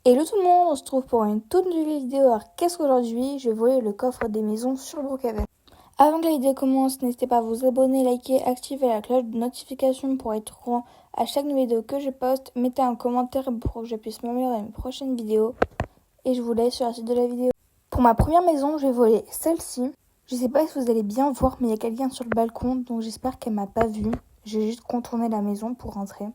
Hello tout le monde, on se retrouve pour une toute nouvelle vidéo. Alors qu'est-ce qu'aujourd'hui je vais voler le coffre des maisons sur Brookhaven. Avant que la vidéo commence, n'hésitez pas à vous abonner, liker, activer la cloche de notification pour être au courant à chaque nouvelle vidéo que je poste. Mettez un commentaire pour que je puisse m'améliorer dans mes prochaines vidéos. Et je vous laisse sur la suite de la vidéo. Pour ma première maison, je vais voler celle-ci. Je sais pas si vous allez bien voir, mais il y a quelqu'un sur le balcon, donc j'espère qu'elle m'a pas vue. Je vais juste contourner la maison pour rentrer.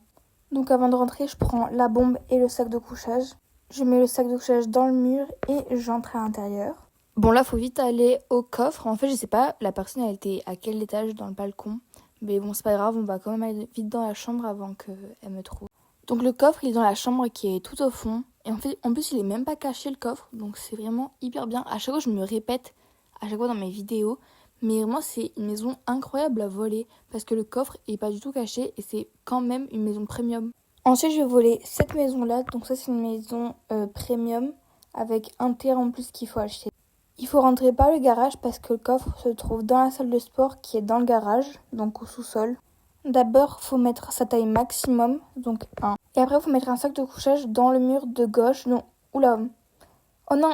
Donc avant de rentrer, je prends la bombe et le sac de couchage. Je mets le sac de couchage dans le mur et j'entre à l'intérieur. Bon là, faut vite aller au coffre. En fait, je sais pas, la personne elle était à quel étage dans le balcon. Mais bon, c'est pas grave, on va quand même aller vite dans la chambre avant qu'elle me trouve. Donc le coffre, il est dans la chambre qui est tout au fond. Et en fait, en plus, il est même pas caché le coffre. Donc c'est vraiment hyper bien. À chaque fois, je me répète, à chaque fois dans mes vidéos. Mais vraiment, c'est une maison incroyable à voler. Parce que le coffre est pas du tout caché et c'est quand même une maison premium. Ensuite, je vais voler cette maison-là. Donc ça, c'est une maison premium avec un terrain en plus qu'il faut acheter. Il faut rentrer par le garage parce que le coffre se trouve dans la salle de sport qui est dans le garage, donc au sous-sol. D'abord, il faut mettre sa taille maximum, donc 1. Et après, il faut mettre un sac de couchage dans le mur de gauche. Non, oula. Oh non,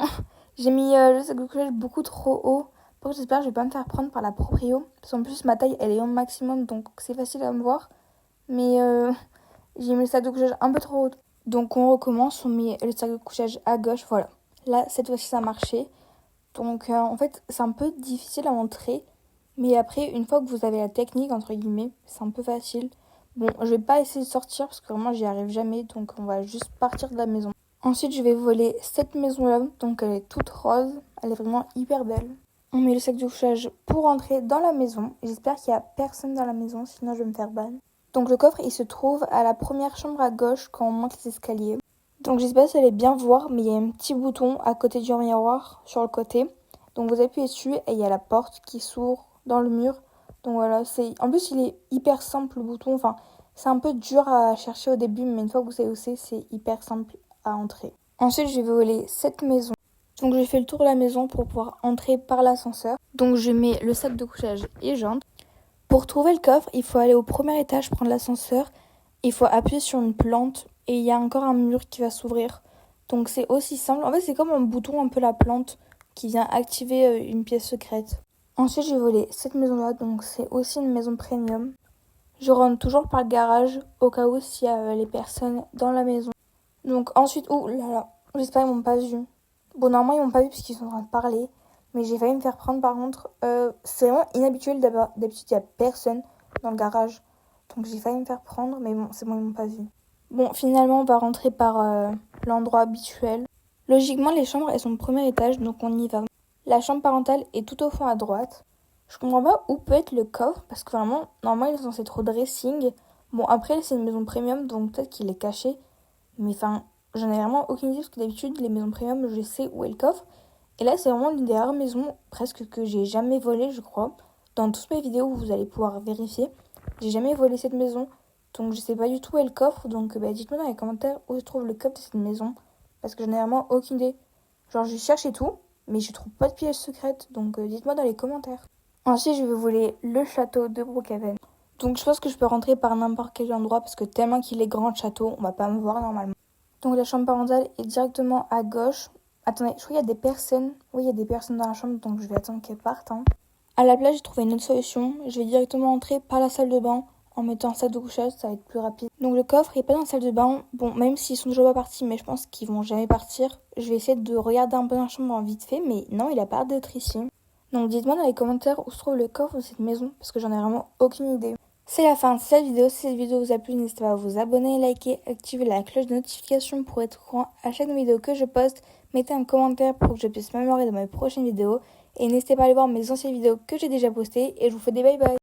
j'ai mis le sac de couchage beaucoup trop haut. Bon, j'espère que je vais pas me faire prendre par la proprio. Parce qu'en plus, ma taille, elle est au maximum, donc c'est facile à me voir. Mais j'ai mis le sac de couchage un peu trop haut. Donc on recommence, on met le sac de couchage à gauche, voilà. Là, cette fois-ci, ça a marché. Donc en fait, c'est un peu difficile à montrer. Mais après, une fois que vous avez la technique, entre guillemets, c'est un peu facile. Bon, je vais pas essayer de sortir parce que vraiment, j'y arrive jamais. Donc on va juste partir de la maison. Ensuite, je vais voler cette maison-là. Donc elle est toute rose. Elle est vraiment hyper belle. On met le sac de couchage pour entrer dans la maison. J'espère qu'il y a personne dans la maison, sinon je vais me faire ban. Donc le coffre, il se trouve à la première chambre à gauche quand on monte les escaliers. Donc je sais pas si vous allez bien voir, mais il y a un petit bouton à côté du miroir sur le côté. Donc vous appuyez dessus et il y a la porte qui s'ouvre dans le mur. Donc voilà, en plus il est hyper simple le bouton. Enfin, c'est un peu dur à chercher au début, mais une fois que vous savez où c'est hyper simple à entrer. Ensuite, je vais voler cette maison. Donc j'ai fait le tour de la maison pour pouvoir entrer par l'ascenseur. Donc je mets le sac de couchage et j'entre. Pour trouver le coffre, il faut aller au premier étage, prendre l'ascenseur. Il faut appuyer sur une plante et il y a encore un mur qui va s'ouvrir. Donc c'est aussi simple. En fait, c'est comme un bouton, un peu la plante qui vient activer une pièce secrète. Ensuite, j'ai volé cette maison-là, donc c'est aussi une maison premium. Je rentre toujours par le garage au cas où s'il y a les personnes dans la maison. Donc ensuite, oh là là, j'espère qu'ils m'ont pas vu. Bon, normalement, ils m'ont pas vu parce qu'ils sont en train de parler. Mais j'ai failli me faire prendre par contre. C'est vraiment inhabituel d'habitude, il n'y a personne dans le garage. Donc j'ai failli me faire prendre, mais bon, c'est bon, ils m'ont pas vu. Bon, finalement, on va rentrer par l'endroit habituel. Logiquement, les chambres, elles sont au premier étage, donc on y va. La chambre parentale est tout au fond à droite. Je comprends pas où peut être le coffre, parce que vraiment, normalement, il est censé être au dressing. Bon, après, c'est une maison premium, donc peut-être qu'il est caché. Mais enfin, j'en ai vraiment aucune idée, parce que d'habitude, les maisons premium, je sais où est le coffre. Et là, c'est vraiment l'une des rares maisons, presque que j'ai jamais volée, je crois. Dans toutes mes vidéos, vous allez pouvoir vérifier. J'ai jamais volé cette maison. Donc je sais pas du tout où est le coffre, donc dites-moi dans les commentaires où se trouve le coffre de cette maison. Parce que j'en ai vraiment aucune idée. Genre je cherche et tout, mais je trouve pas de piège secrète, donc dites-moi dans les commentaires. Ensuite je vais voler le château de Brookhaven. Donc je pense que je peux rentrer par n'importe quel endroit, parce que tellement qu'il est grand le château, on va pas me voir normalement. Donc la chambre parentale est directement à gauche. Attendez, je crois qu'il y a des personnes. Oui, il y a des personnes dans la chambre, donc je vais attendre qu'elles partent. À la place, j'ai trouvé une autre solution. Je vais directement entrer par la salle de bain en mettant un sac de couchage, ça va être plus rapide. Donc le coffre, il n'est pas dans la salle de bain. Bon, même s'ils sont déjà pas partis, mais je pense qu'ils vont jamais partir. Je vais essayer de regarder un peu dans la chambre vite fait, mais non, il a pas d'être ici. Donc dites-moi dans les commentaires où se trouve le coffre de cette maison, parce que j'en ai vraiment aucune idée. C'est la fin de cette vidéo. Si cette vidéo vous a plu, n'hésitez pas à vous abonner, liker, activer la cloche de notification pour être au courant à chaque vidéo que je poste. Mettez un commentaire pour que je puisse m'améliorer dans mes prochaines vidéos. Et n'hésitez pas à aller voir mes anciennes vidéos que j'ai déjà postées. Et je vous fais des bye bye.